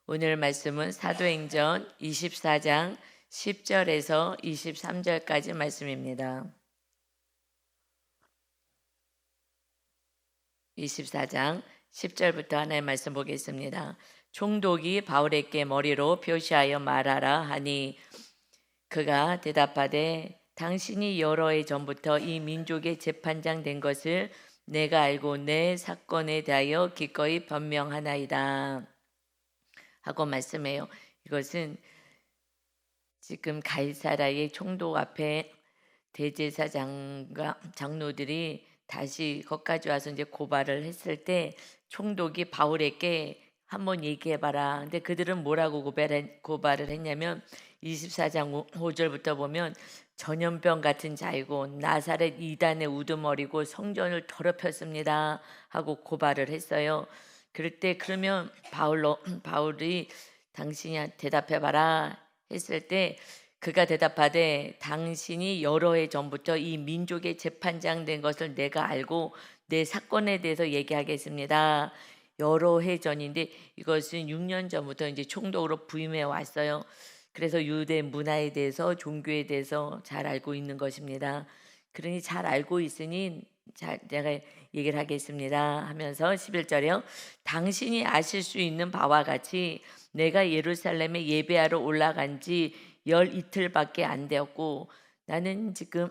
오늘 말씀은 사도행전 24장 10절에서 23절까지 말씀입니다. 24장 10절부터 하나의 말씀 보겠습니다. 총독이 바울에게 머리로 표시하여 말하라 하니 그가 대답하되 당신이 여러 해 전부터 이 민족의 재판장 된 것을 내가 알고 내 사건에 대하여 기꺼이 변명하나이다 하고 말씀해요. 이것은 지금 가이사라의 총독 앞에 대제사장과 장로들이 다시 거기까지 와서 이제 고발을 했을 때 총독이 바울에게 한번 얘기해봐라. 근데 그들은 뭐라고 고발을 했냐면 24장 5절부터 보면 전염병 같은 자이고 나사렛 이단의 우두머리고 성전을 더럽혔습니다 하고 고발을 했어요. 그럴 때 그러면 바울이 당신이 대답해봐라 했을 때 그가 대답하되 당신이 여러 해 전부터 이 민족의 재판장 된 것을 내가 알고 내 사건에 대해서 얘기하겠습니다. 여러 해 전인데 이것은 6년 전부터 이제 총독으로 부임해 왔어요. 그래서 유대 문화에 대해서 종교에 대해서 잘 알고 있는 것입니다. 그러니 잘 알고 있으니 내가 얘기를 하겠습니다 하면서 11절에요. 당신이 아실 수 있는 바와 같이 내가 예루살렘에 예배하러 올라간 지 열 이틀밖에 안 되었고 나는 지금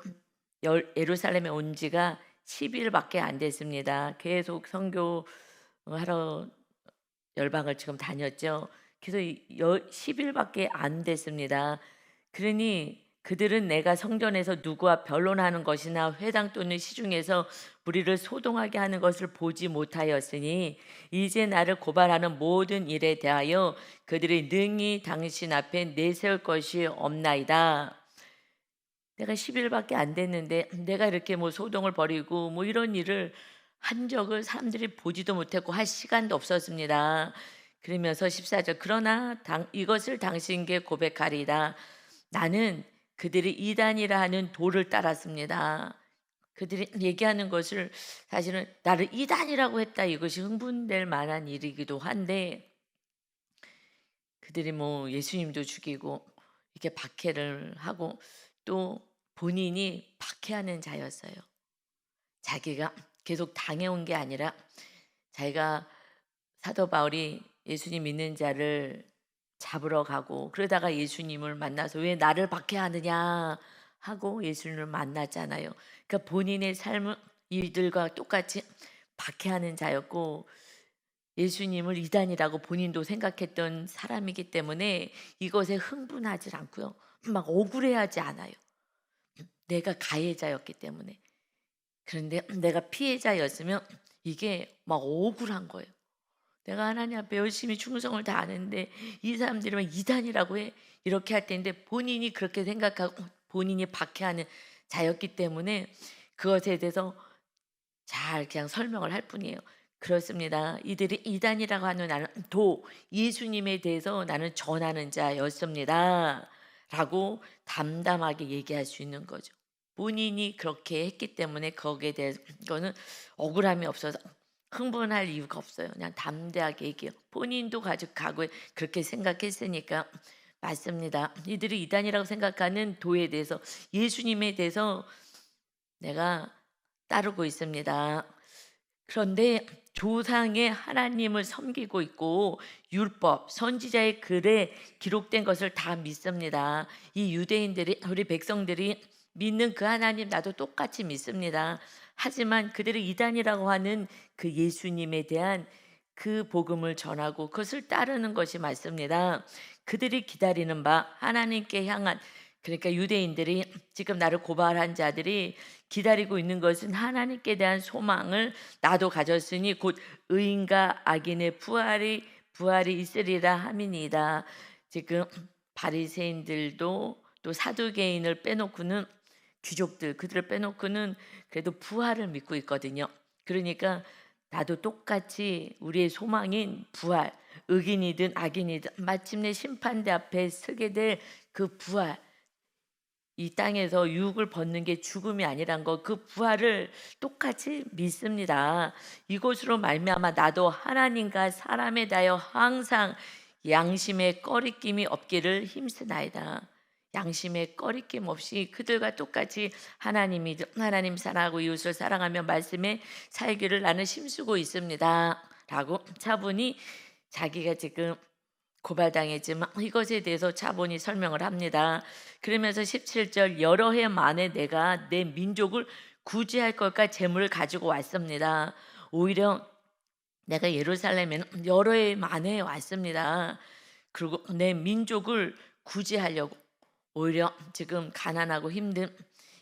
예루살렘에 온 지가 10일밖에 안 됐습니다. 계속 선교하러 열방을 지금 다녔죠. 그래서 10일밖에 안 됐습니다. 그러니 그들은 내가 성전에서 누구와 변론하는 것이나 회당 또는 시중에서 우리를 소동하게 하는 것을 보지 못하였으니 이제 나를 고발하는 모든 일에 대하여 그들이 능히 당신 앞에 내세울 것이 없나이다. 내가 10일밖에 안 됐는데 내가 이렇게 뭐 소동을 벌이고 뭐 이런 일을 한 적을 사람들이 보지도 못했고 할 시간도 없었습니다. 그러면서 14절 그러나 이것을 당신께 고백하리이다. 나는 그들이 이단이라 하는 도를 따랐습니다. 그들이 얘기하는 것을 사실은 나를 이단이라고 했다 이것이 흥분될 만한 일이기도 한데 그들이 뭐 예수님도 죽이고 이렇게 박해를 하고 또 본인이 박해하는 자였어요. 자기가 계속 당해온 게 아니라 자기가 사도 바울이 예수님 믿는 자를 잡으러 가고 그러다가 예수님을 만나서 왜 나를 박해하느냐 하고 예수님을 만났잖아요. 그러니까 본인의 삶은 이들과 똑같이 박해하는 자였고 예수님을 이단이라고 본인도 생각했던 사람이기 때문에 이것에 흥분하지 않고요. 막 억울해하지 않아요. 내가 가해자였기 때문에. 그런데 내가 피해자였으면 이게 막 억울한 거예요. 내가 하나님 앞에 열심히 충성을 다하는데 이 사람들이 막 이단이라고 해 이렇게 할 텐데 본인이 그렇게 생각하고 본인이 박해하는 자였기 때문에 그것에 대해서 잘 그냥 설명을 할 뿐이에요. 그렇습니다. 이들이 이단이라고 하는 나는 예수님에 대해서 나는 전하는 자였습니다 라고 담담하게 얘기할 수 있는 거죠. 본인이 그렇게 했기 때문에 거기에 대해서 이거는 억울함이 없어서 흥분할 이유가 없어요. 그냥 담대하게 얘기해요. 본인도 과거에 그렇게 생각했으니까 맞습니다. 이들이 이단이라고 생각하는 도에 대해서 예수님에 대해서 내가 따르고 있습니다. 그런데 조상의 하나님을 섬기고 있고 율법, 선지자의 글에 기록된 것을 다 믿습니다. 이 유대인들이 우리 백성들이 믿는 그 하나님 나도 똑같이 믿습니다. 하지만 그들이 이단이라고 하는 그 예수님에 대한 그 복음을 전하고 그것을 따르는 것이 맞습니다. 그들이 기다리는 바 하나님께 향한 그러니까 유대인들이 지금 나를 고발한 자들이 기다리고 있는 것은 하나님께 대한 소망을 나도 가졌으니 곧 의인과 악인의 부활이 있으리라 함이니이다. 지금 바리새인들도 또 사두개인을 빼놓고는 귀족들 그들을 빼놓고는 그래도 부활을 믿고 있거든요. 그러니까 나도 똑같이 우리의 소망인 부활, 의인이든 악인이든 마침내 심판대 앞에 서게 될 그 부활, 이 땅에서 유혹을 벗는 게 죽음이 아니란 거, 그 부활을 똑같이 믿습니다. 이것으로 말미암아 나도 하나님과 사람에 대하여 항상 양심에 꺼리낌이 없기를 힘쓰나이다. 양심에 꺼리낌 없이 그들과 똑같이 하나님 사랑하고 이웃을 사랑하며 말씀에 살기를 나는 힘쓰고 있습니다. 라고 차분히 자기가 지금 고발당했지만 이것에 대해서 차분히 설명을 합니다. 그러면서 17절 여러 해 만에 내가 내 민족을 구제할 것과 재물을 가지고 왔습니다. 오히려 내가 예루살렘에는 여러 해 만에 왔습니다. 그리고 내 민족을 구제하려고 오히려 지금 가난하고 힘든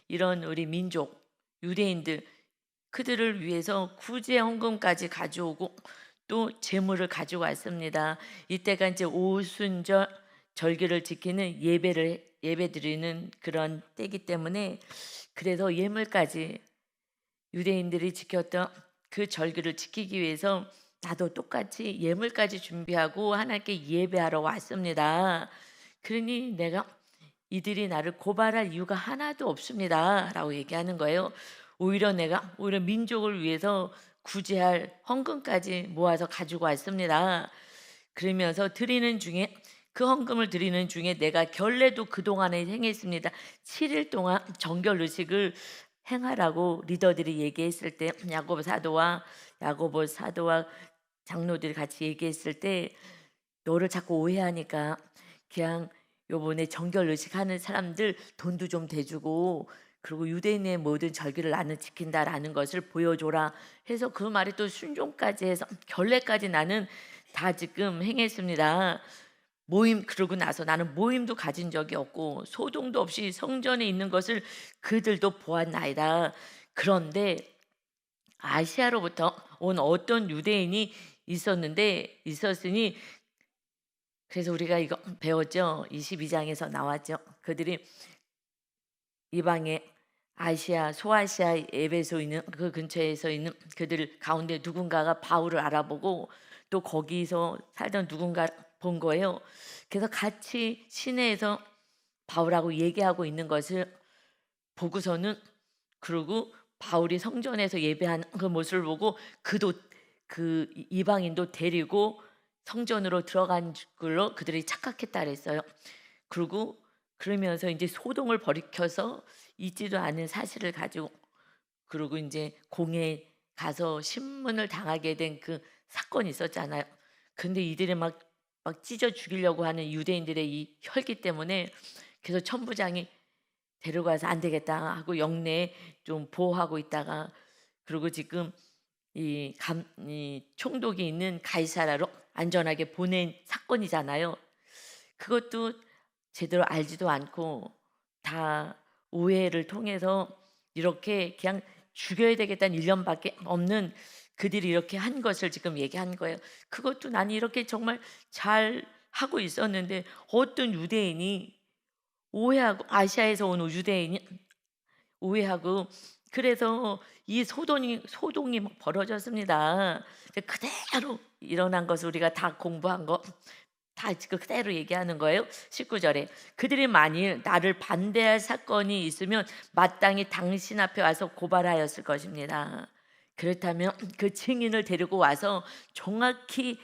이런 우리 민족 유대인들 그들을 위해서 구제 헌금까지 가져오고 또 재물을 가지고 왔습니다. 이때가 이제 오순절 절기를 지키는 예배 드리는 그런 때이기 때문에 그래서 예물까지 유대인들이 지켰던 그 절기를 지키기 위해서 나도 똑같이 예물까지 준비하고 하나님께 예배하러 왔습니다. 그러니 내가 이들이 나를 고발할 이유가 하나도 없습니다. 라고 얘기하는 거예요. 오히려 내가 민족을 위해서 구제할 헌금까지 모아서 가지고 왔습니다. 그러면서 드리는 중에 그 헌금을 드리는 중에 내가 결례도 그동안에 행했습니다. 7일 동안 정결 의식을 행하라고 리더들이 얘기했을 때 야고보 사도와 장로들이 같이 얘기했을 때 너를 자꾸 오해하니까 그냥 요번에 정결 의식하는 사람들 돈도 좀 대주고 그리고 유대인의 모든 절기를 나는 지킨다라는 것을 보여줘라 해서 그 말이 또 순종까지 해서 결례까지 나는 다 지금 행했습니다. 그러고 나서 나는 모임도 가진 적이 없고 소동도 없이 성전에 있는 것을 그들도 보았나이다. 그런데 아시아로부터 온 어떤 유대인이 있었으니 그래서 우리가 이거 배웠죠. 22장에서 나왔죠. 그들이 이방의 소아시아 에베소 있는 그 근처에서 있는 그들 가운데 누군가가 바울을 알아보고 또 거기서 살던 누군가 본 거예요. 그래서 같이 시내에서 바울하고 얘기하고 있는 것을 보고서는 그리고 바울이 성전에서 예배하는 그 모습을 보고 그 이방인도 데리고 성전으로 들어간 걸로 그들이 착각했다 그랬어요. 그리고 그러면서 이제 소동을 벌이켜서 있지도 않은 사실을 가지고 그리고 이제 공에 가서 신문을 당하게 된 그 사건이 있었잖아요. 근데 이들이 막 찢어 죽이려고 하는 유대인들의 이 혈기 때문에 그래서 천부장이 데려가서 안 되겠다 하고 영내에 좀 보호하고 있다가 그리고 지금 이 총독이 있는 가이사라로 안전하게 보낸 사건이잖아요. 그것도 제대로 알지도 않고 다 오해를 통해서 이렇게 그냥 죽여야 되겠다는 일념밖에 없는 그들이 이렇게 한 것을 지금 얘기한 거예요. 그것도 난 이렇게 정말 잘 하고 있었는데 어떤 유대인이 오해하고 아시아에서 온 유대인이 오해하고 그래서 이 소동이 막 벌어졌습니다. 그대로 일어난 것을 우리가 다 공부한 거 다 그대로 얘기하는 거예요. 19절에 그들이 만일 나를 반대할 사건이 있으면 마땅히 당신 앞에 와서 고발하였을 것입니다. 그렇다면 그 증인을 데리고 와서 정확히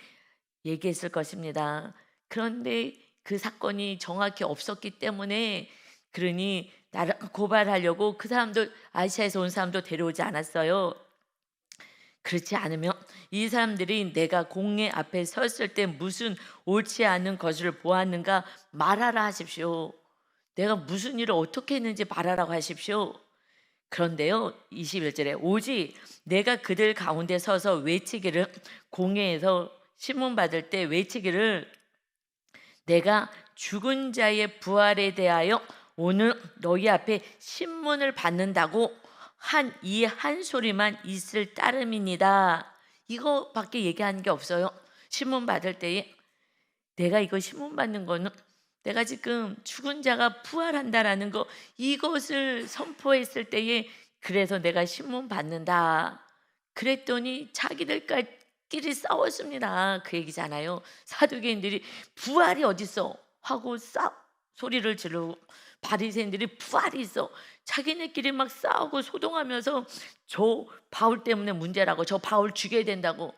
얘기했을 것입니다. 그런데 그 사건이 정확히 없었기 때문에 그러니 나를 고발하려고 그 사람들 아시아에서 온 사람도 데려오지 않았어요. 그렇지 않으면 이 사람들이 내가 공회 앞에 섰을 때 무슨 옳지 않은 것을 보았는가 말하라 하십시오. 내가 무슨 일을 어떻게 했는지 말하라고 하십시오. 그런데요 21절에 오직 내가 그들 가운데 서서 외치기를 공회에서 신문 받을 때 외치기를 내가 죽은 자의 부활에 대하여 오늘 너희 앞에 신문을 받는다고 이 한 소리만 있을 따름입니다. 이거밖에 얘기하는 게 없어요. 신문 받을 때에 내가 이거 신문 받는 거는 내가 지금 죽은 자가 부활한다라는 거 이것을 선포했을 때에 그래서 내가 신문 받는다. 그랬더니 자기들끼리 싸웠습니다. 그 얘기잖아요. 사두개인들이 부활이 어딨어 하고 소리를 지르고 바리새인들이 부활이 있어 자기네끼리 막 싸우고 소동하면서 저 바울 때문에 문제라고 저 바울 죽여야 된다고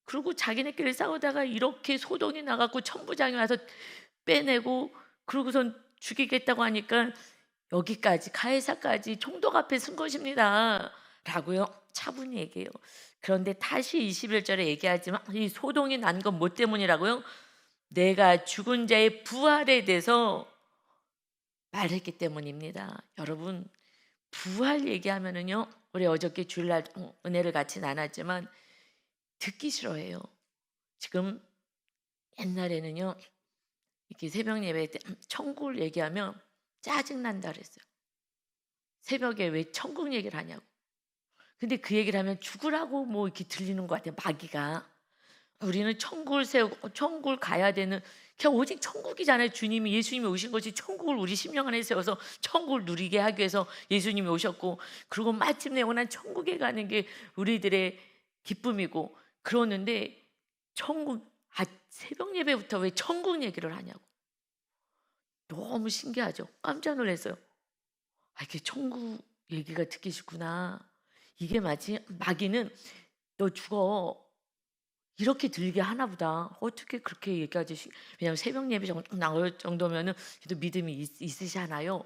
그리고 자기네끼리 싸우다가 이렇게 소동이 나갖고 천부장이 와서 빼내고 그러고선 죽이겠다고 하니까 여기까지 가해사까지 총독 앞에 쓴 것입니다 라고요 차분히 얘기해요. 그런데 다시 21절에 얘기하지만 이 소동이 난 건 뭐 때문이라고요? 내가 죽은 자의 부활에 대해서 말했기 때문입니다. 여러분, 부활 얘기하면은요, 우리 어저께 주일날 은혜를 같이 나눴지만 듣기 싫어해요. 지금 옛날에는요, 이렇게 새벽 예배 때 천국을 얘기하면 짜증난다 그랬어요. 새벽에 왜 천국 얘기를 하냐고. 근데 그 얘기를 하면 죽으라고 뭐 이렇게 들리는 것 같아요, 마귀가. 우리는 천국을 세우고 천국을 가야 되는, 그냥 오직 천국이잖아요. 주님이, 예수님이 오신 것이 천국을 우리 심령 안에 세워서 천국을 누리게 하기 위해서 예수님이 오셨고, 그리고 마침내 영원한 천국에 가는 게 우리들의 기쁨이고 그러는데, 새벽 예배부터 왜 천국 얘기를 하냐고. 너무 신기하죠. 깜짝 놀랐어요. 이게 천국 얘기가 듣기 싫구나. 이게 마치 마귀는 너 죽어 이렇게 들리게 하나 보다. 어떻게 그렇게 얘기하지? 왜냐하면 새벽 예배 정도 나올 정도면은 그래도 믿음이 있으시잖아요.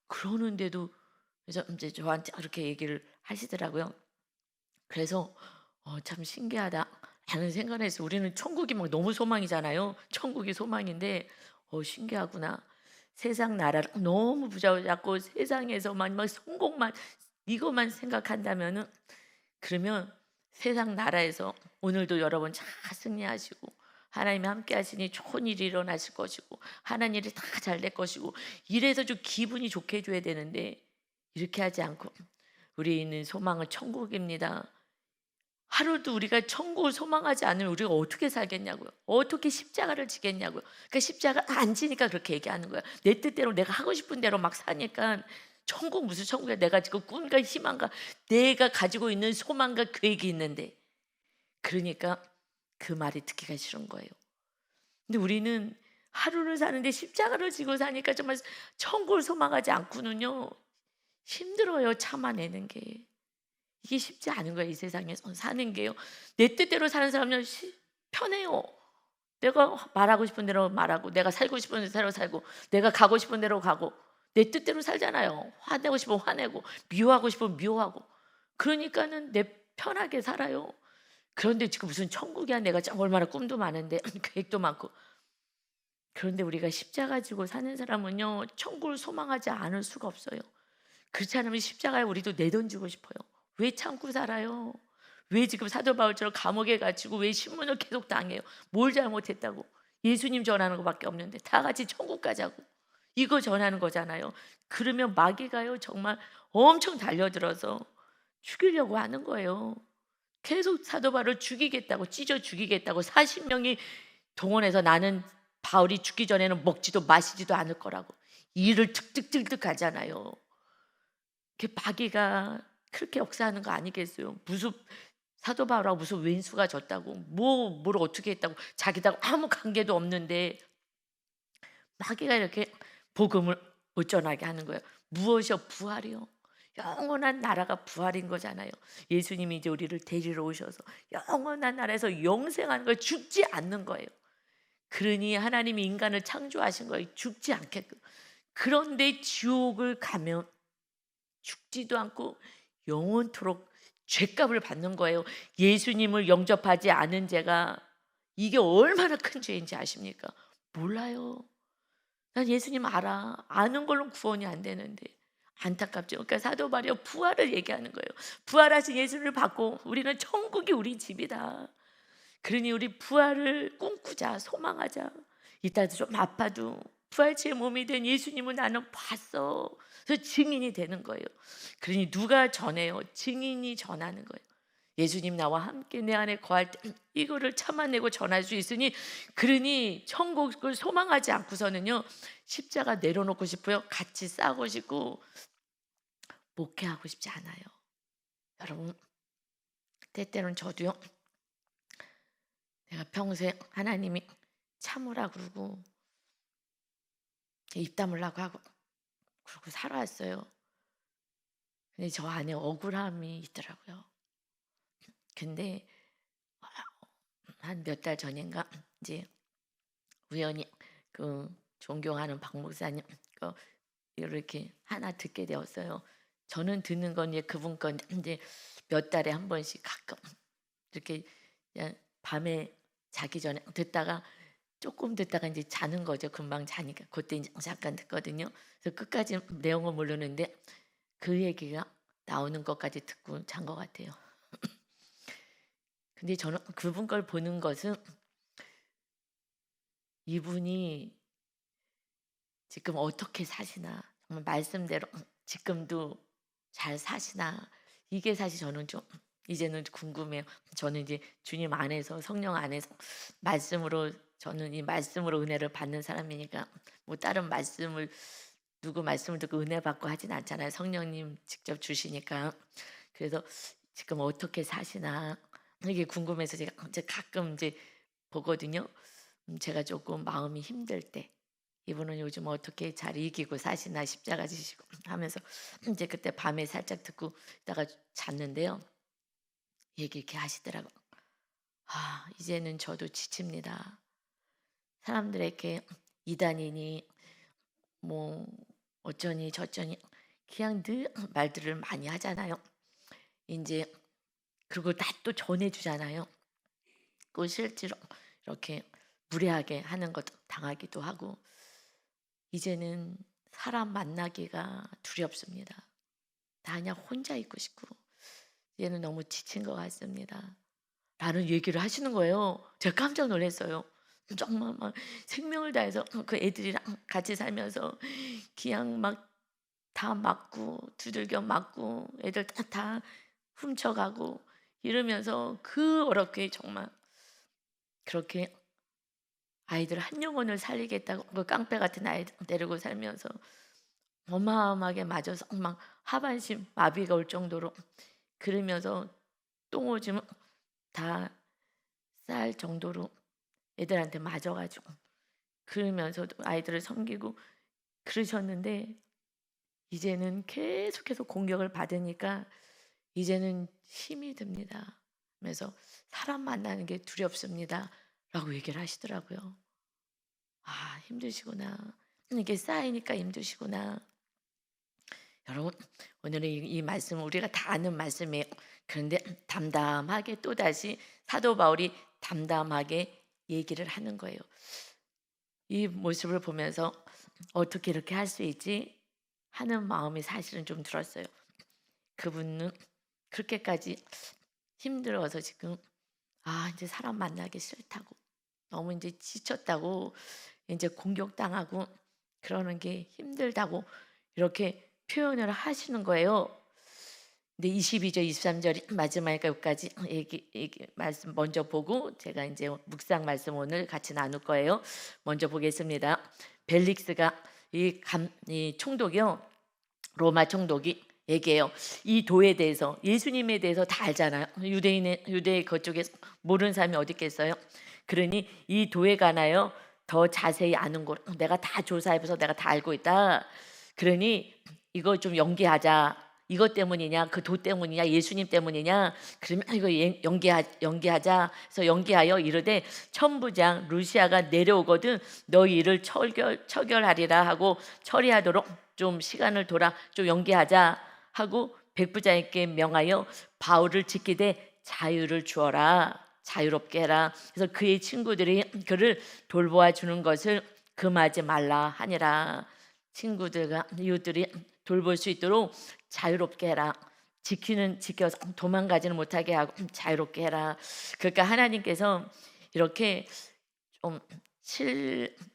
그러는데도 그래서 이제 저한테 그렇게 얘기를 하시더라고요. 그래서 참 신기하다 라는 생각을 했어요. 우리는 천국이 막 너무 소망이잖아요. 천국이 소망인데 신기하구나. 세상 나라를 너무 부자잡고 세상에서만 막 성공만 이것만 생각한다면은, 그러면 세상 나라에서 오늘도 여러분 잘 승리하시고 하나님이 함께 하시니 좋은 일이 일어나실 것이고 하나님 일이 다 잘 될 것이고, 이래서 좀 기분이 좋게 해줘야 되는데 이렇게 하지 않고 우리 있는 소망은 천국입니다. 하루도 우리가 천국을 소망하지 않으면 우리가 어떻게 살겠냐고요. 어떻게 십자가를 지겠냐고요. 그러니까 십자가 안 지니까 그렇게 얘기하는 거야. 내 뜻대로 내가 하고 싶은 대로 막 사니까 천국 무슨 천국이야. 내가 지금 꿈과 희망과 내가 가지고 있는 소망과 계획이 있는데, 그러니까 그 말이 듣기가 싫은 거예요. 근데 우리는 하루를 사는데 십자가를 지고 사니까 정말 천국을 소망하지 않고는요 힘들어요. 참아내는 게. 이게 쉽지 않은 거예요. 이 세상에서 사는 게요. 내 뜻대로 사는 사람은 편해요. 내가 말하고 싶은 대로 말하고, 내가 살고 싶은 대로 살고, 내가 가고 싶은 대로 가고, 내 뜻대로 살잖아요. 화내고 싶으면 화내고, 미워하고 싶으면 미워하고. 그러니까는 내 편하게 살아요. 그런데 지금 무슨 천국이야. 내가 얼마나 꿈도 많은데 계획도 많고. 그런데 우리가 십자가 지고 사는 사람은요 천국을 소망하지 않을 수가 없어요. 그렇지 않으면 십자가에 우리도 내던지고 싶어요. 왜 참고 살아요? 왜 지금 사도 바울처럼 감옥에 갇히고 왜 신문을 계속 당해요? 뭘 잘못했다고? 예수님 전하는 것밖에 없는데 다 같이 천국 가자고 이거 전하는 거잖아요. 그러면 마귀가요 정말 엄청 달려들어서 죽이려고 하는 거예요. 계속 사도 바울을 죽이겠다고, 찢어 죽이겠다고 40명이 동원해서 나는 바울이 죽기 전에는 먹지도 마시지도 않을 거라고 일을 득득득득 가잖아요. 마귀가 그렇게 역사하는 거 아니겠어요? 무슨 사도 바울하고 무슨 왼수가 졌다고, 뭘 어떻게 했다고, 자기하고 아무 관계도 없는데 마귀가 이렇게 복음을 못 전하게 하는 거예요. 무엇이요? 부활이요. 영원한 나라가 부활인 거잖아요. 예수님이 이제 우리를 데리러 오셔서 영원한 나라에서 영생하는 거예요. 죽지 않는 거예요. 그러니 하나님이 인간을 창조하신 거예요. 죽지 않게끔. 그런데 지옥을 가면 죽지도 않고 영원토록 죄값을 받는 거예요. 예수님을 영접하지 않은 죄가 이게 얼마나 큰 죄인지 아십니까? 몰라요. 난 예수님 알아. 아는 걸로 구원이 안 되는데 안타깝죠. 그러니까 사도 바울이 부활을 얘기하는 거예요. 부활하신 예수를 받고 우리는 천국이 우리 집이다. 그러니 우리 부활을 꿈꾸자, 소망하자. 이따도 좀 아파도 부활체의 몸이 된 예수님을 나는 봤어. 그래서 증인이 되는 거예요. 그러니 누가 전해요? 증인이 전하는 거예요. 예수님 나와 함께 내 안에 거할 때 이거를 참아내고 전할 수 있으니, 그러니 천국을 소망하지 않고서는요 십자가 내려놓고 싶어요. 같이 싸고 싶고 목회하고 싶지 않아요. 여러분, 때때로는 저도요 내가 평생 하나님이 참으라 그러고 입 다물라고 하고 그러고 살아왔어요. 근데 저 안에 억울함이 있더라고요. 근데 한 몇 달 전인가 이제 우연히 그 존경하는 박 목사님 거 이렇게 하나 듣게 되었어요. 저는 듣는 건 이제 그분 건 이제 몇 달에 한 번씩 가끔 이렇게 그냥 밤에 자기 전에 듣다가 조금 듣다가 이제 자는 거죠. 금방 자니까 그때 이제 잠깐 듣거든요. 그래서 끝까지 내용은 모르는데 그 얘기가 나오는 것까지 듣고 잔 것 같아요. 근데 저는 그분 걸 보는 것은 이분이 지금 어떻게 사시나 정말 말씀대로 지금도 잘 사시나 이게 사실 저는 좀 이제는 궁금해요. 저는 이제 주님 안에서 성령 안에서 말씀으로 저는 이 말씀으로 은혜를 받는 사람이니까 뭐 다른 말씀을 누구 말씀을 듣고 은혜 받고 하진 않잖아요. 성령님 직접 주시니까. 그래서 지금 어떻게 사시나 이게 궁금해서 제가 이제 가끔 이제 보거든요. 제가 조금 마음이 힘들 때 이분은 요즘 어떻게 잘 이기고 사시나 십자가 지시고 하면서 이제 그때 밤에 살짝 듣고 있다가 잤는데요. 얘기 이렇게 하시더라고. 아, 이제는 저도 지칩니다. 사람들에게 이단이니 뭐 어쩌니 저쩌니 그냥 늘 말들을 많이 하잖아요. 이제 그리고 다 또 전해주잖아요. 그 실제로 이렇게 무례하게 하는 것도 당하기도 하고 이제는 사람 만나기가 두렵습니다. 나 그냥 혼자 있고 싶고 얘는 너무 지친 것 같습니다. 라는 얘기를 하시는 거예요. 제가 깜짝 놀랐어요. 정말 막 생명을 다해서 그 애들이랑 같이 살면서 그냥 막 다 맞고 두들겨 맞고 애들 다 훔쳐가고 이러면서 그 어렵게 정말 그렇게 아이들 한 영혼을 살리겠다고 그 깡패 같은 아이들 데리고 살면서 어마어마하게 맞아서 막 하반신 마비가 올 정도로 그러면서 똥오줌 다 쌀 정도로 애들한테 맞아가지고 그러면서도 아이들을 섬기고 그러셨는데 이제는 계속해서 공격을 받으니까 이제는 힘이 듭니다. 그래서 사람 만나는 게 두렵습니다. 라고 얘기를 하시더라고요. 아, 힘드시구나. 이게 쌓이니까 힘드시구나. 여러분, 오늘은 이 말씀은 우리가 다 아는 말씀이에요. 그런데 담담하게 또다시 사도 바울이 담담하게 얘기를 하는 거예요. 이 모습을 보면서 어떻게 이렇게 할 수 있지? 하는 마음이 사실은 좀 들었어요. 그분은 그렇게까지 힘들어서 지금 이제 사람 만나기 싫다고 너무 이제 지쳤다고 이제 공격당하고 그러는 게 힘들다고 이렇게 표현을 하시는 거예요. 근데 22절, 23절 마지막까지 얘기 말씀 먼저 보고 제가 이제 묵상 말씀 오늘 같이 나눌 거예요. 먼저 보겠습니다. 벨릭스가 이 총독이요. 로마 총독이 얘기해요. 이 도에 대해서 예수님에 대해서 다 알잖아요. 유대 그쪽에서 모르는 사람이 어디 있겠어요. 그러니 이 도에 관하여 더 자세히 아는 거 내가 다 조사해서 내가 다 알고 있다. 그러니 이거 좀 연기하자. 이것 때문이냐 그 도 때문이냐 예수님 때문이냐 그러면 이거 연기하자. 그래서 연기하여 이르되 천부장 루시아가 내려오거든 너희 일을 처결하리라 하고 처리하도록 좀 시간을 돌아 좀 연기하자 하고 백부장에게 명하여 바울을 지키되 자유를 주어라. 자유롭게 해라. 그래서 그의 친구들이 그를 돌보아 주는 것을 금하지 말라 하니라. 친구들과 이웃들이 돌볼 수 있도록 자유롭게 해라. 지켜서 도망가지는 못하게 하고 자유롭게 해라. 그러니까 하나님께서 이렇게 좀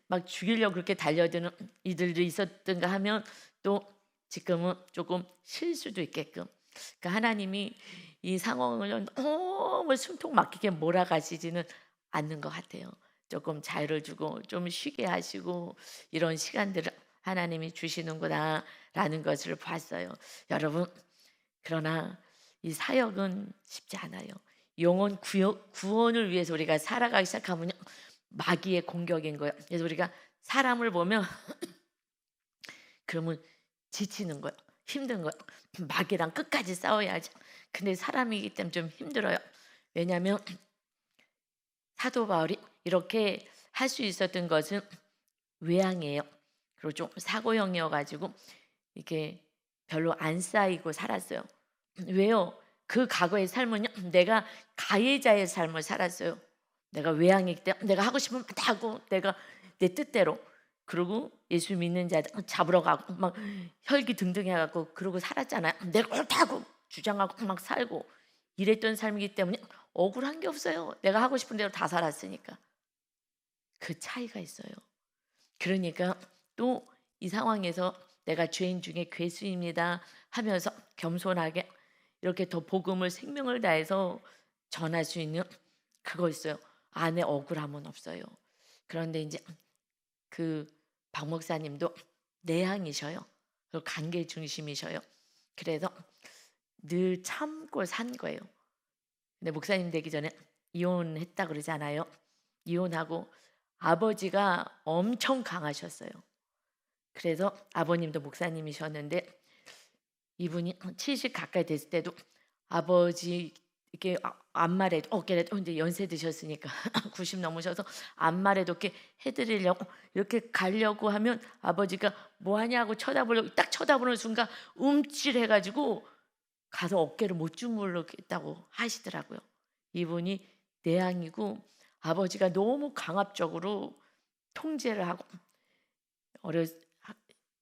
막 죽이려고 그렇게 달려드는 이들도 있었던가 하면 또 지금은 조금 쉴 수도 있게끔 그러니까 하나님이 이 상황을 너무 숨통 막히게 몰아가시지는 않는 것 같아요. 조금 자유를 주고 좀 쉬게 하시고 이런 시간들을 하나님이 주시는구나 라는 것을 봤어요. 여러분 그러나 이 사역은 쉽지 않아요. 영혼 구원을 위해서 우리가 살아가기 시작하면 마귀의 공격인 거예요. 그래서 우리가 사람을 보면 그러면 지치는 거예요. 힘든 거예요. 마귀랑 끝까지 싸워야지. 근데 사람이기 때문에 좀 힘들어요. 왜냐하면 사도 바울이 이렇게 할 수 있었던 것은 외향이에요. 그리고 좀 사고형이어 가지고 이게 별로 안 쌓이고 살았어요. 왜요? 그 과거의 삶은요. 내가 가해자의 삶을 살았어요. 내가 외향이기 때문에 내가 하고 싶으면 다 하고 내가 내 뜻대로. 그리고 예수 믿는 자 잡으러 가고 막 혈기등등해 갖고 그러고 살았잖아요. 내가 옳다고 주장하고 막 살고 이랬던 삶이기 때문에 억울한 게 없어요. 내가 하고 싶은 대로 다 살았으니까. 그 차이가 있어요. 그러니까 또 이 상황에서 내가 죄인 중에 괴수입니다 하면서 겸손하게 이렇게 더 복음을 생명을 다해서 전할 수 있는 그거 있어요. 안에 억울함은 없어요. 그런데 이제 그 박 목사님도 내향이셔요. 그리고 관계 중심이셔요. 그래서 늘 참고 산 거예요. 근데 목사님 되기 전에 이혼했다 그러잖아요. 이혼하고 아버지가 엄청 강하셨어요. 그래서 아버님도 목사님이셨는데 이분이 70 가까이 됐을 때도 아버지 이렇게 안말에도 어깨라도 이제 연세 드셨으니까 90 넘으셔서 안말에도 이렇게 해드리려고 이렇게 가려고 하면 아버지가 뭐 하냐고 쳐다보려고 딱 쳐다보는 순간 움찔해가지고 가서 어깨를 못 주물르겠다고 하시더라고요. 이분이 내향이고 아버지가 너무 강압적으로 통제를 하고 어려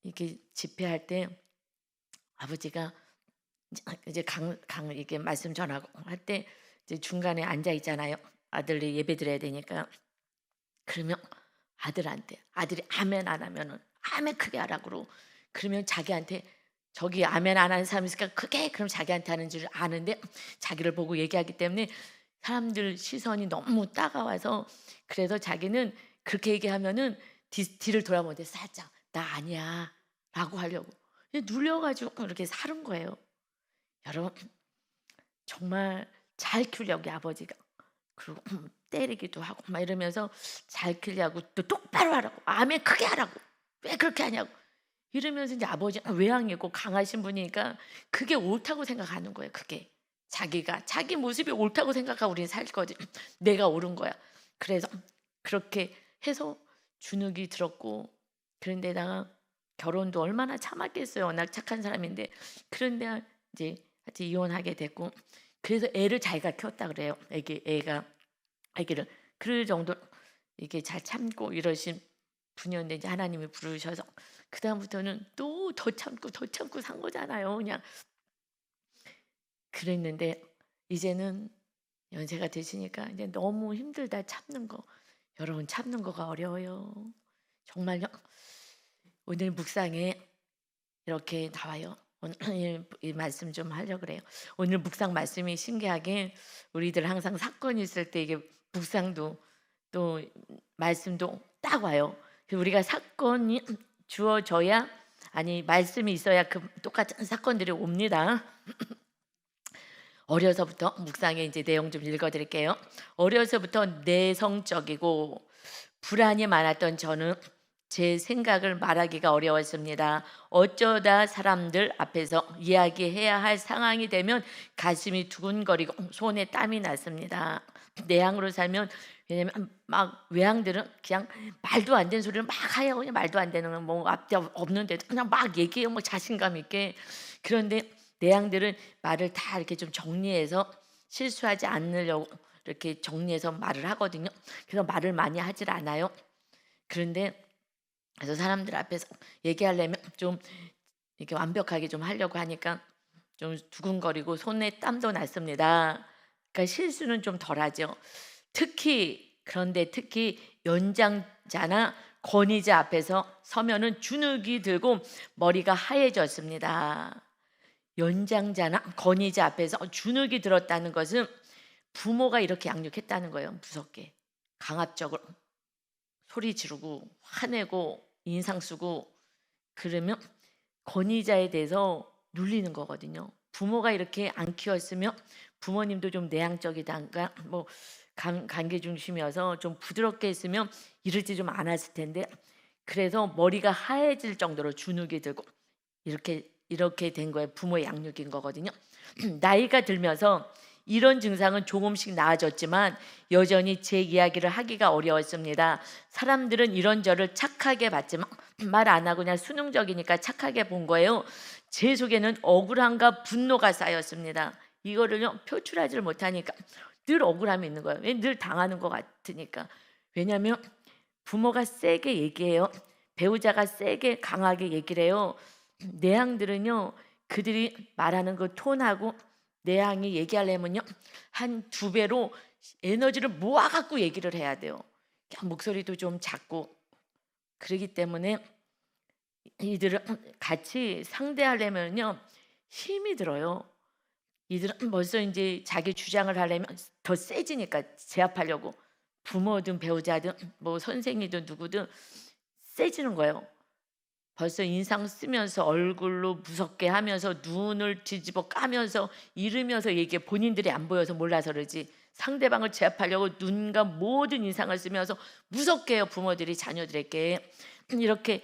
이렇게 집회할 때 아버지가 이제 이게 말씀 전하고 할 때 이제 중간에 앉아 있잖아요. 아들이 예배 드려야 되니까. 그러면 아들이 아멘 안 하면은 아멘 크게 하라고 그러고 그러면 자기한테 저기 아멘 안 하는 사람이 있으니까 크게 그럼 자기한테 하는 줄 아는데 자기를 보고 얘기하기 때문에 사람들 시선이 너무 따가워서 그래서 자기는 그렇게 얘기하면은 뒤를 돌아보는데 살짝 나 아니야 라고 하려고 눌려가지고 이렇게 사는 거예요. 여러분 정말 잘 키우려고 아버지가 그리고 때리기도 하고 막 이러면서 잘 키우려고 또 똑바로 하라고 아멘 크게 하라고 왜 그렇게 하냐고 이러면서 이제 아버지가 외향이고 강하신 분이니까 그게 옳다고 생각하는 거예요. 그게 자기가 자기 모습이 옳다고 생각하고 우리는 살 거지. 내가 옳은 거야. 그래서 그렇게 해서 주눅이 들었고 그런데다가 결혼도 얼마나 참았겠어요. 워낙 착한 사람인데 그런데 이제 하여튼 이혼하게 됐고 그래서 애를 자기가 키웠다 그래요. 아기를 그 정도 이게 잘 참고 이러신 분이었는데 이제 하나님이 부르셔서 그 다음부터는 또 더 참고 산 거잖아요. 그냥 그랬는데 이제는 연세가 되시니까 이제 너무 힘들다 참는 거. 여러분 참는 거가 어려워요. 정말요. 오늘 묵상에 이렇게 나와요. 오늘 이 말씀 좀 하려고 그래요. 오늘 묵상 말씀이 신기하게 우리들 항상 사건이 있을 때 이게 묵상도 또 말씀도 딱 와요. 우리가 사건이 주어져야 아니 말씀이 있어야 그 똑같은 사건들이 옵니다. 어려서부터 묵상의 이제 내용 좀 읽어드릴게요. 어려서부터 내성적이고 불안이 많았던 저는 제 생각을 말하기가 어려웠습니다. 어쩌다 사람들 앞에서 이야기해야 할 상황이 되면 가슴이 두근거리고 손에 땀이 났습니다. 내향으로 살면 왜냐면 막 외향들은 그냥 말도 안 되는 소리를 막 하여 그냥 말도 안 되는 뭐 앞뒤 없는데도 그냥 막 얘기해요. 뭐 자신감 있게. 그런데 내향들은 말을 다 이렇게 좀 정리해서 실수하지 않으려고 이렇게 정리해서 말을 하거든요. 그래서 말을 많이 하질 않아요. 그런데 그래서 사람들 앞에서 얘기하려면 좀 이렇게 완벽하게 좀 하려고 하니까 좀 두근거리고 손에 땀도 났습니다. 그러니까 실수는 좀 덜하죠. 그런데 특히 연장자나 권위자 앞에서 서면은 주눅이 들고 머리가 하얘졌습니다. 연장자나 권위자 앞에서 주눅이 들었다는 것은 부모가 이렇게 양육했다는 거예요. 무섭게 강압적으로 소리 지르고 화내고 인상 쓰고 그러면 권위자에 대해서 눌리는 거거든요. 부모가 이렇게 안 키웠으면 부모님도 좀 내향적이다가 뭐 관계 중심이어서 좀 부드럽게 했으면 이러지 좀 않았을 텐데 그래서 머리가 하얘질 정도로 주눅이 들고 이렇게 된 거예요. 부모의 양육인 거거든요. 나이가 들면서 이런 증상은 조금씩 나아졌지만 여전히 제 이야기를 하기가 어려웠습니다. 사람들은 이런 저를 착하게 봤지만 말 안 하고 그냥 수능적이니까 착하게 본 거예요. 제 속에는 억울함과 분노가 쌓였습니다. 이거를요 표출하지를 못하니까 늘 억울함이 있는 거예요. 늘 당하는 것 같으니까. 왜냐하면 부모가 세게 얘기해요. 배우자가 세게 강하게 얘기를 해요. 내향들은요 그들이 말하는 그 톤하고 내향이 얘기하려면요 한 2배로 에너지를 모아갖고 얘기를 해야 돼요. 목소리도 좀 작고. 그러기 때문에 이들은 같이 상대하려면요 힘이 들어요. 이들은 벌써 이제 자기 주장을 하려면 더 세지니까 제압하려고. 부모든 배우자든 뭐 선생이든 누구든 세지는 거예요. 벌써 인상 쓰면서 얼굴로 무섭게 하면서 눈을 뒤집어 까면서 이르면서 얘기해. 본인들이 안 보여서 몰라서 그러지. 상대방을 제압하려고 눈과 모든 인상을 쓰면서 무섭게 해요. 부모들이 자녀들에게. 이렇게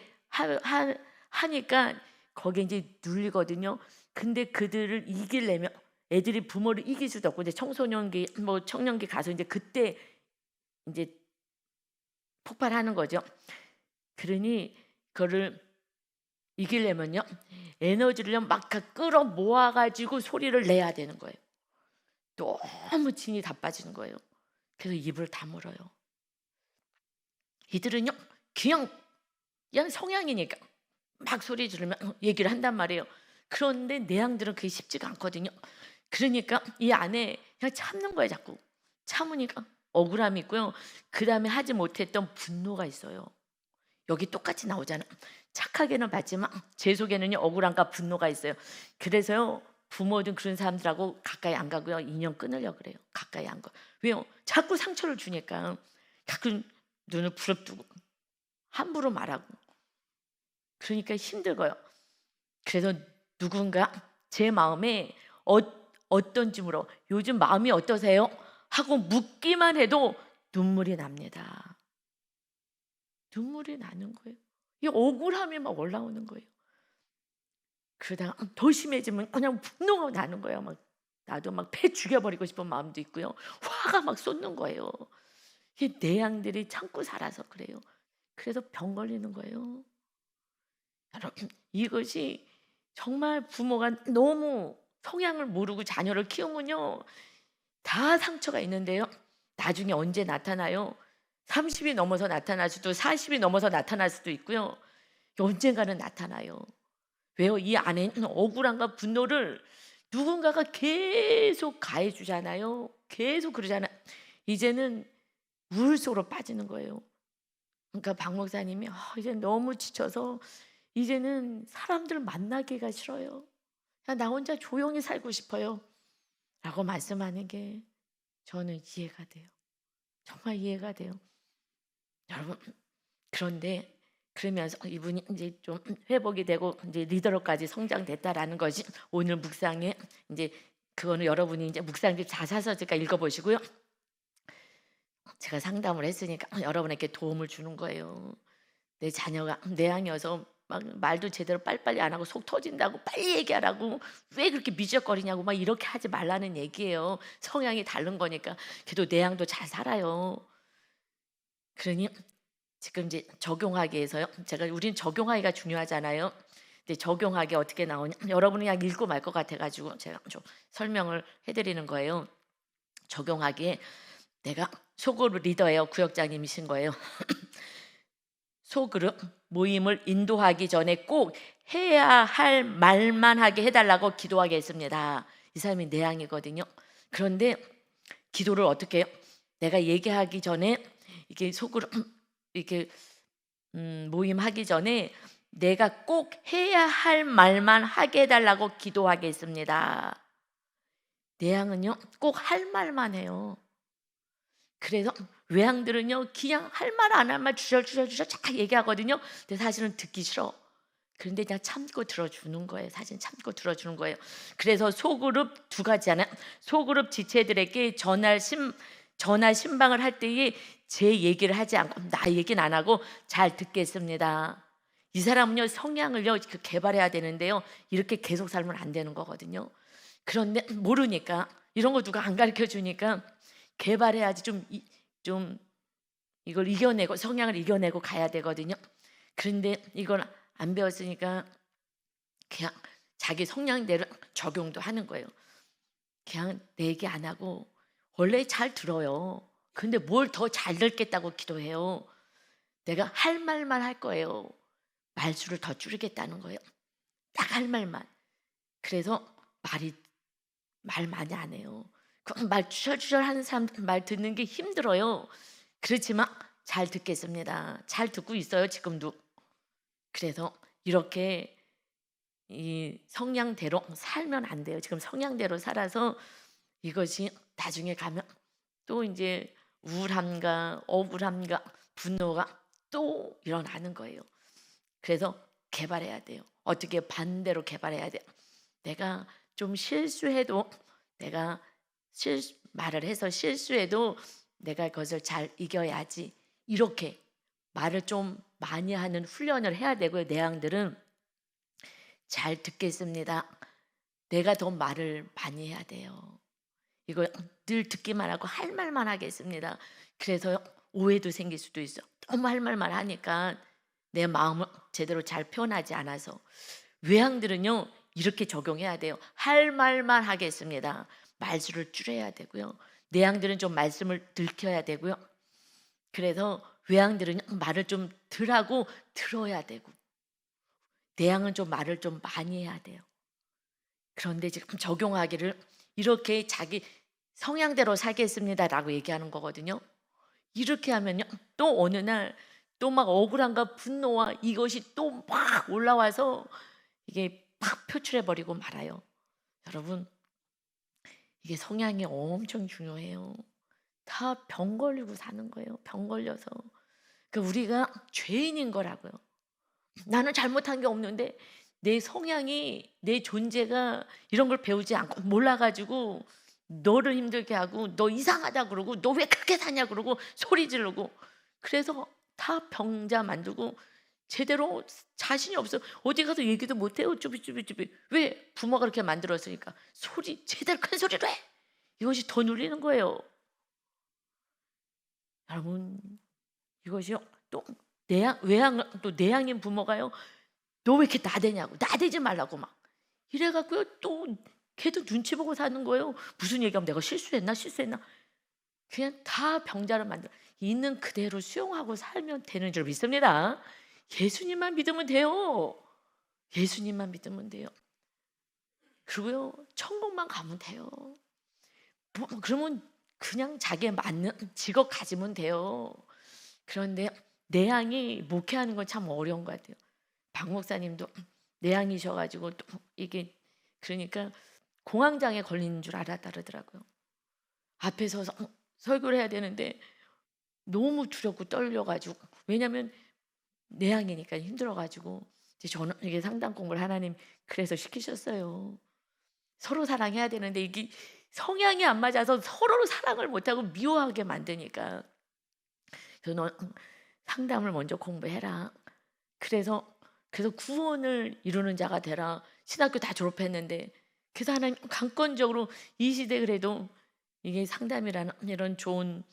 하니까 거기에 이제 눌리거든요. 근데 그들을 이기려면 애들이 부모를 이길 수도 없고 이제 청소년기 뭐 청년기 가서 이제 그때 이제 폭발하는 거죠. 그러니 그거를 이기려면요 에너지를 막 끌어 모아가지고 소리를 내야 되는 거예요. 너무 진이 다 빠지는 거예요. 그래서 입을 다물어요. 이들은요 그냥 성향이니까 막 소리 지르면 얘기를 한단 말이에요. 그런데 내향들은 그게 쉽지가 않거든요. 그러니까 이 안에 그냥 참는 거예요. 자꾸 참으니까 억울함이 있고요. 그 다음에 하지 못했던 분노가 있어요. 여기 똑같이 나오잖아. 착하게는 봤지만 제 속에는요 억울함과 분노가 있어요. 그래서요 부모든 그런 사람들하고 가까이 안 가고요 인연 끊으려고 그래요. 가까이 안 가. 왜요? 자꾸 상처를 주니까 자꾸 눈을 부릅뜨고 함부로 말하고 그러니까 힘들고요. 그래서 누군가 제 마음에 어떤지 물어. 요즘 마음이 어떠세요? 하고 묻기만 해도 눈물이 납니다. 눈물이 나는 거예요. 이 억울함이 막 올라오는 거예요. 그러다가 더 심해지면 그냥 분노가 나는 거예요. 막 나도 막 패 죽여버리고 싶은 마음도 있고요. 화가 막 쏟는 거예요. 이 내향들이 참고 살아서 그래요. 그래서 병 걸리는 거예요. 여러분 이것이 정말 부모가 너무 성향을 모르고 자녀를 키우면요 다 상처가 있는데요. 나중에 언제 나타나요? 30이 넘어서 나타날 수도 40이 넘어서 나타날 수도 있고요. 언젠가는 나타나요. 왜요? 이 안에 있는 억울함과 분노를 누군가가 계속 가해 주잖아요. 계속 그러잖아요. 이제는 우울 속으로 빠지는 거예요. 그러니까 박 목사님이 이제 너무 지쳐서 이제는 사람들 만나기가 싫어요. 그냥 나 혼자 조용히 살고 싶어요. 라고 말씀하는 게 저는 이해가 돼요. 정말 이해가 돼요. 여러분 그런데 그러면서 이분이 이제 좀 회복이 되고 이제 리더로까지 성장됐다라는 것이 오늘 묵상에 이제 그거는 여러분이 이제 묵상집 자사서 제가 읽어보시고요. 제가 상담을 했으니까 여러분에게 도움을 주는 거예요. 내 자녀가 내향이어서 막 말도 제대로 빨리빨리 안 하고 속 터진다고 빨리 얘기하라고 왜 그렇게 미적거리냐고 막 이렇게 하지 말라는 얘기예요. 성향이 다른 거니까. 그래도 내향도 잘 살아요. 그러니 지금 이제 적용하기 위해서요. 우린 적용하기가 중요하잖아요. 근데 적용하기 어떻게 나오냐? 여러분이 그냥 읽고 말 것 같아가지고 제가 좀 설명을 해드리는 거예요. 적용하기에 내가 소그룹 리더예요. 구역장님이신 거예요. 소그룹 모임을 인도하기 전에 꼭 해야 할 말만 하게 해달라고 기도하겠습니다. 이 사람이 내향이거든요. 그런데 기도를 어떻게 해요? 내가 얘기하기 전에 이게 소그룹 이렇게 모임하기 전에 내가 꼭 해야 할 말만 하게 해달라고 기도하겠습니다. 내향은요 꼭 할 말만 해요. 그래서 외향들은요 그냥 할 말 안 할 말 주절주절 쫙 얘기하거든요. 근데 사실은 듣기 싫어. 그런데 그냥 참고 들어주는 거예요. 사실 참고 들어주는 거예요. 그래서 소그룹 2가지잖아요. 소그룹 지체들에게 전화 신방을 할 때에 제 얘기를 하지 않고 나 얘기는 안 하고 잘 듣겠습니다. 이 사람은요 성향을요 개발해야 되는데요 이렇게 계속 살면 안 되는 거거든요. 그런데 모르니까 이런 거 누가 안 가르쳐 주니까 개발해야지 좀 이걸 이겨내고 성향을 이겨내고 가야 되거든요. 그런데 이걸 안 배웠으니까 그냥 자기 성향대로 적용도 하는 거예요. 그냥 내 얘기 안 하고 원래 잘 들어요. 근데 뭘 더 잘 듣겠다고 기도해요. 내가 할 말만 할 거예요. 말수를 더 줄이겠다는 거예요. 딱 할 말만. 그래서 말 많이 안 해요. 말 주절주절 하는 사람들 말 듣는 게 힘들어요. 그렇지만 잘 듣겠습니다. 잘 듣고 있어요, 지금도. 그래서 이렇게 이 성향대로 살면 안 돼요. 지금 성향대로 살아서 이것이 나중에 가면 또 이제 우울함과 억울함과 분노가 또 일어나는 거예요. 그래서 개발해야 돼요. 어떻게 반대로 개발해야 돼요. 내가 좀 실수해도 내가 말을 해서 실수해도 내가 그것을 잘 이겨야지. 이렇게 말을 좀 많이 하는 훈련을 해야 되고요. 내향들은 잘 듣겠습니다. 내가 더 말을 많이 해야 돼요. 이거 늘 듣기만 하고 할 말만 하겠습니다. 그래서 오해도 생길 수도 있어. 너무 할 말만 하니까 내 마음을 제대로 잘 표현하지 않아서. 외향들은요 이렇게 적용해야 돼요. 할 말만 하겠습니다. 말수를 줄여야 되고요. 내향들은 좀 말씀을 들켜야 되고요. 그래서 외향들은 말을 좀 덜 하고 들어야 되고, 내향은 좀 말을 좀 많이 해야 돼요. 그런데 지금 적용하기를 이렇게 자기 성향대로 살겠습니다라고 얘기하는 거거든요. 이렇게 하면요 또 어느 날 또 막 억울함과 분노와 이것이 또 막 올라와서 이게 막 표출해 버리고 말아요. 여러분, 이게 성향이 엄청 중요해요. 다 병 걸리고 사는 거예요. 병 걸려서. 그러니까 우리가 죄인인 거라고요. 나는 잘못한 게 없는데 내 성향이, 내 존재가 이런 걸 배우지 않고 몰라가지고 너를 힘들게 하고 너 이상하다 그러고 너 왜 그렇게 사냐 그러고 소리 지르고, 그래서 다 병자 만들고 제대로 자신이 없어. 어디 가서 얘기도 못해요. 쭈비쭈비쭈비. 왜? 부모가 그렇게 만들었으니까. 소리 제대로 큰 소리로 해. 이것이 더 눌리는 거예요. 여러분, 이것이요 또 외향, 또 내향인 부모가요 너 왜 이렇게 나대냐고, 나대지 말라고 막 이래갖고요 또 걔도 눈치 보고 사는 거예요. 무슨 얘기하면 내가 실수했나 그냥 다 병자를 만들어. 있는 그대로 수용하고 살면 되는 줄 믿습니다. 예수님만 믿으면 돼요. 예수님만 믿으면 돼요. 그리고요 천국만 가면 돼요. 그러면 그냥 자기에 맞는 직업 가지면 돼요. 그런데 내향이 목회하는 건 참 어려운 것 같아요. 박 목사님도 내향이셔가지고 또 이게 그러니까 공황장애 걸리는 줄 알았다 그러더라고요. 앞에 서서 설교를 해야 되는데 너무 두렵고 떨려가지고, 왜냐하면 내향이니까 힘들어가지고. 이제 저는 이게 상담 공부를 하나님 그래서 시키셨어요. 서로 사랑해야 되는데 이게 성향이 안 맞아서 서로 사랑을 못하고 미워하게 만드니까 저는 상담을 먼저 공부해라. 그래서 구원을 이루는 자가 되라. 신학교 다 졸업했는데, 그래서 하나님 강권적으로 이 시대 그래도 이게 상담이라는 이런 좋은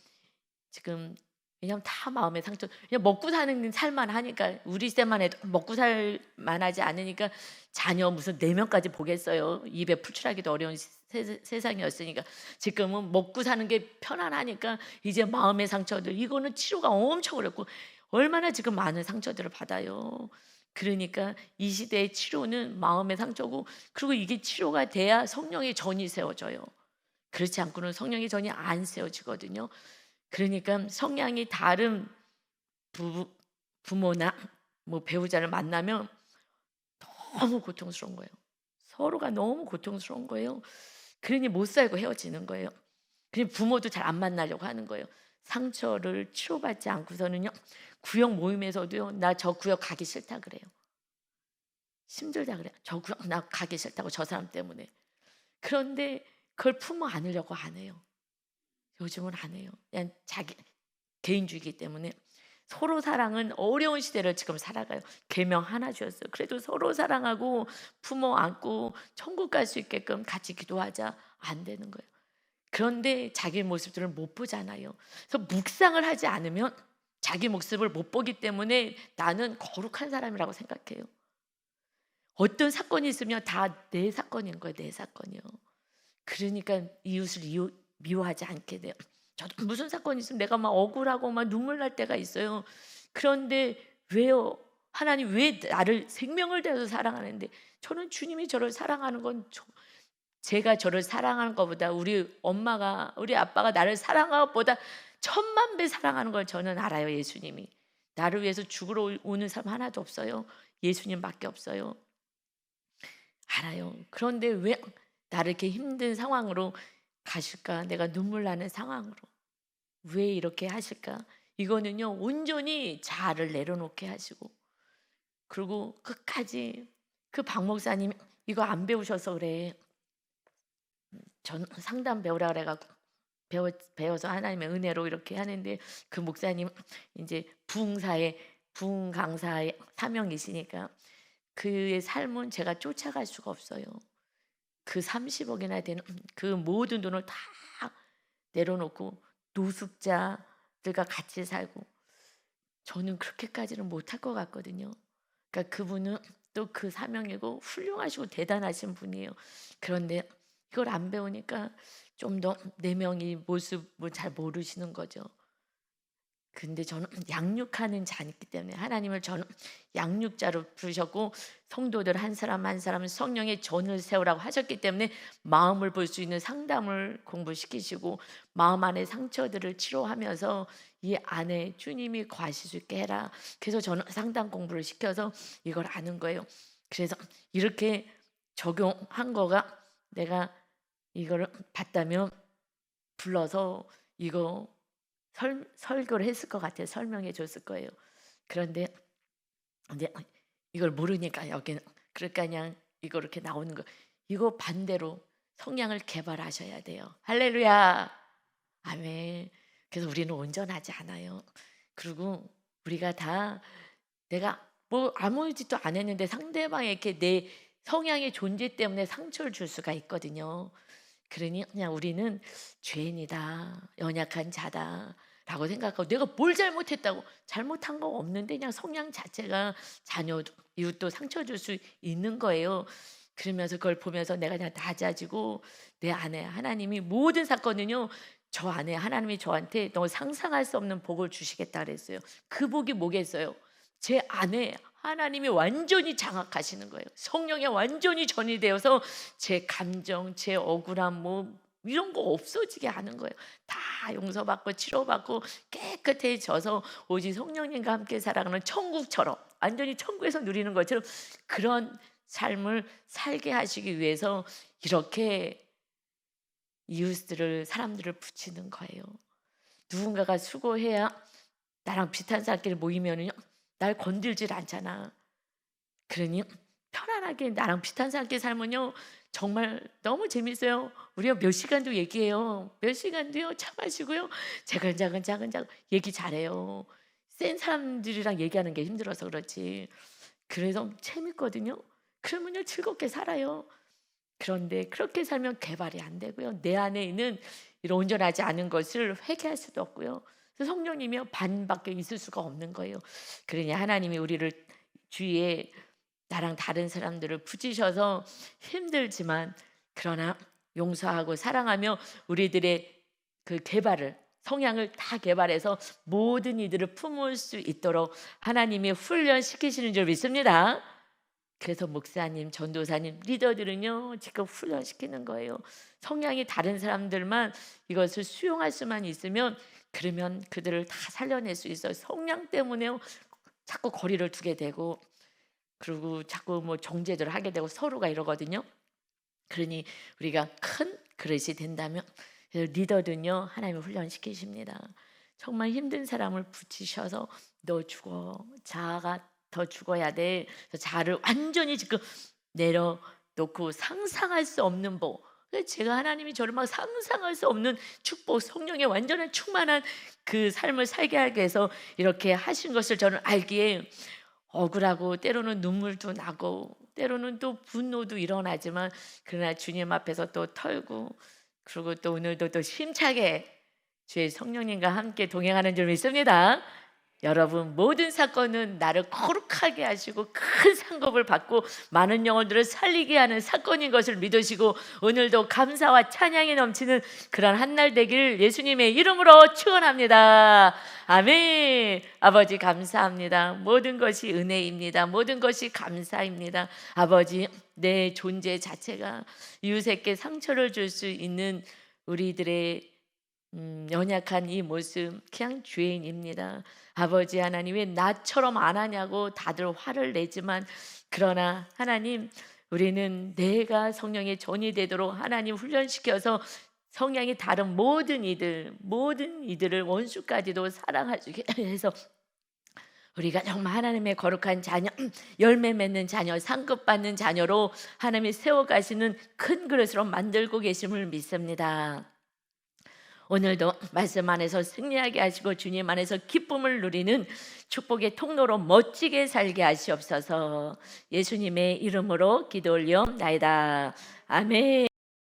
지금, 왜냐하면 다 마음의 상처, 그냥 먹고 사는 살만 하니까, 우리 때만 해도 먹고 살 만하지 않으니까 자녀 무슨 4명까지 보겠어요. 입에 풀칠하기도 어려운 세상이었으니까. 지금은 먹고 사는 게 편안하니까 이제 마음의 상처들, 이거는 치료가 엄청 어렵고 얼마나 지금 많은 상처들을 받아요. 그러니까 이 시대의 치료는 마음의 상처고, 그리고 이게 치료가 돼야 성령의 전이 세워져요. 그렇지 않고는 성령의 전이 안 세워지거든요. 그러니까 성향이 다른 부모나 뭐 배우자를 만나면 너무 고통스러운 거예요. 서로가 너무 고통스러운 거예요. 그러니 못 살고 헤어지는 거예요. 그냥 부모도 잘 안 만나려고 하는 거예요. 상처를 치료받지 않고서는요. 구역 모임에서도요. 나 저 구역 가기 싫다 그래요. 힘들다 그래요. 저 구역 나 가기 싫다고, 저 사람 때문에. 그런데 그걸 품어 안으려고 안 해요. 요즘은 안 해요. 그냥 자기 개인주의이기 때문에. 서로 사랑은 어려운 시대를 지금 살아가요. 계명 하나 주었어요. 그래도 서로 사랑하고 품어 안고 천국 갈 수 있게끔 같이 기도하자. 안 되는 거예요. 그런데 자기 모습들을 못 보잖아요. 그래서 묵상을 하지 않으면 자기 모습을 못 보기 때문에 나는 거룩한 사람이라고 생각해요. 어떤 사건이 있으면 다 내 사건인 거예요. 내 사건이요. 그러니까 이웃을 미워하지 않게 돼요. 저도 무슨 사건이 있으면 내가 막 억울하고 막 눈물 날 때가 있어요. 그런데 왜요? 하나님 왜 나를 생명을 다해서 사랑하는데, 저는 주님이 저를 사랑하는 건 제가 저를 사랑하는 것보다 우리 엄마가 우리 아빠가 나를 사랑하는 것보다 천만 배 사랑하는 걸 저는 알아요. 예수님이 나를 위해서 죽으러 오는 사람 하나도 없어요. 예수님밖에 없어요. 알아요. 그런데 왜 나를 이렇게 힘든 상황으로 가실까? 내가 눈물 나는 상황으로 왜 이렇게 하실까? 이거는요, 온전히 자아를 내려놓게 하시고, 그리고 끝까지 그 박 목사님 이거 안 배우셔서 그래. 전 상담 배우라 그래갖고 배워서 하나님의 은혜로 이렇게 하는데, 그 목사님 이제 부흥 강사의 사명이시니까 그의 삶은 제가 쫓아갈 수가 없어요. 그 30억이나 되는 그 모든 돈을 다 내려놓고 노숙자들과 같이 살고, 저는 그렇게까지는 못할 것 같거든요. 그러니까 그분은 또 그 사명이고 훌륭하시고 대단하신 분이에요. 그런데 이걸 안 배우니까 좀 더 네 명이 모습을 잘 모르시는 거죠. 근데 저는 양육하는 자이기 때문에 하나님을 저는 양육자로 부르셨고, 성도들 한 사람 한 사람 성령의 전을 세우라고 하셨기 때문에 마음을 볼 수 있는 상담을 공부시키시고, 마음 안의 상처들을 치료하면서 이 안에 주님이 거하실 수 있게 해라. 그래서 저는 상담 공부를 시켜서 이걸 아는 거예요. 그래서 이렇게 적용한 거가, 내가 이걸 봤다면 불러서 이거 설교를 했을 것 같아요. 설명해 줬을 거예요. 그런데 이제 이걸 모르니까 여기는, 그러니까 그냥 이거 이렇게 나오는 거, 이거 반대로 성량을 개발하셔야 돼요. 할렐루야, 아멘. 그래서 우리는 온전하지 않아요. 그리고 우리가 다, 내가 뭐 아무 짓도 안 했는데 상대방에게 내 성향의 존재 때문에 상처를 줄 수가 있거든요. 그러니 그냥 우리는 죄인이다, 연약한 자다라고 생각하고, 내가 뭘 잘못했다고, 잘못한 거 없는데 그냥 성향 자체가 자녀도 이웃도 상처 줄 수 있는 거예요. 그러면서 그걸 보면서 내가 그냥 낮아지고, 내 안에 하나님이 모든 사건은요, 저 안에 하나님이 저한테 너 상상할 수 없는 복을 주시겠다 그랬어요. 그 복이 뭐겠어요? 제 안에 하나님이 완전히 장악하시는 거예요. 성령에 완전히 전이 되어서 제 감정, 제 억울함 뭐 이런 거 없어지게 하는 거예요. 다 용서받고 치료받고 깨끗해져서 오직 성령님과 함께 살아가는 천국처럼, 완전히 천국에서 누리는 것처럼 그런 삶을 살게 하시기 위해서 이렇게 사람들을 붙이는 거예요. 누군가가 수고해야, 나랑 비슷한 사람끼리 모이면은요, 날 건들질 않잖아. 그러니 편안하게 나랑 비슷한 사람끼리 살면요, 정말 너무 재밌어요. 우리가 몇 시간도 얘기해요. 몇 시간도요, 차 마시고요, 자근자근 얘기 잘해요. 센 사람들이랑 얘기하는 게 힘들어서 그렇지. 그래서 재밌거든요. 그러면요, 즐겁게 살아요. 그런데 그렇게 살면 개발이 안 되고요, 내 안에 있는 이런 온전하지 않은 것을 회개할 수도 없고요. 그래서 성령님이요, 반밖에 있을 수가 없는 거예요. 그러니 하나님이 우리를 주위에 나랑 다른 사람들을 붙이셔서 힘들지만, 그러나 용서하고 사랑하며 우리들의 그 개발을, 성향을 다 개발해서 모든 이들을 품을 수 있도록 하나님이 훈련시키시는 줄 믿습니다. 그래서 목사님, 전도사님, 리더들은요, 지금 훈련시키는 거예요. 성향이 다른 사람들만 이것을 수용할 수만 있으면, 그러면 그들을 다 살려낼 수 있어요. 성향 때문에요, 자꾸 거리를 두게 되고, 그리고 자꾸 뭐 정죄를 하게 되고 서로가 이러거든요. 그러니 우리가 큰 그릇이 된다면, 리더는요, 하나님을 훈련시키십니다. 정말 힘든 사람을 붙이셔서 너 죽어, 자아가 더 죽어야 돼. 그래서 자아를 완전히 지금 내려놓고 상상할 수 없는 복, 제가 하나님이 저를 막 상상할 수 없는 축복, 성령의 완전한 충만한 그 삶을 살게 하기 위해서 이렇게 하신 것을 저는 알기에, 억울하고 때로는 눈물도 나고 때로는 또 분노도 일어나지만, 그러나 주님 앞에서 또 털고, 그리고 또 오늘도 또 힘차게 주의 성령님과 함께 동행하는 줄 믿습니다. 여러분, 모든 사건은 나를 거룩하게 하시고 큰 상급을 받고 많은 영혼들을 살리게 하는 사건인 것을 믿으시고 오늘도 감사와 찬양이 넘치는 그런 한 날 되길 예수님의 이름으로 축원합니다. 아멘. 아버지 감사합니다. 모든 것이 은혜입니다. 모든 것이 감사입니다. 아버지, 내 존재 자체가 이웃에게 상처를 줄 수 있는 우리들의 연약한 이 모습 그냥 죄인입니다. 아버지 하나님, 왜 나처럼 안 하냐고 다들 화를 내지만, 그러나 하나님, 우리는 내가 성령의 전이 되도록 하나님 훈련시켜서 성향이 다른 모든 이들을 원수까지도 사랑하게 해서 우리가 정말 하나님의 거룩한 자녀, 열매 맺는 자녀, 상급 받는 자녀로 하나님이 세워가시는 큰 그릇으로 만들고 계심을 믿습니다. 오늘도 말씀 안에서 승리하게 하시고 주님 안에서 기쁨을 누리는 축복의 통로로 멋지게 살게 하시옵소서. 예수님의 이름으로 기도 올리옵나이다. 아멘.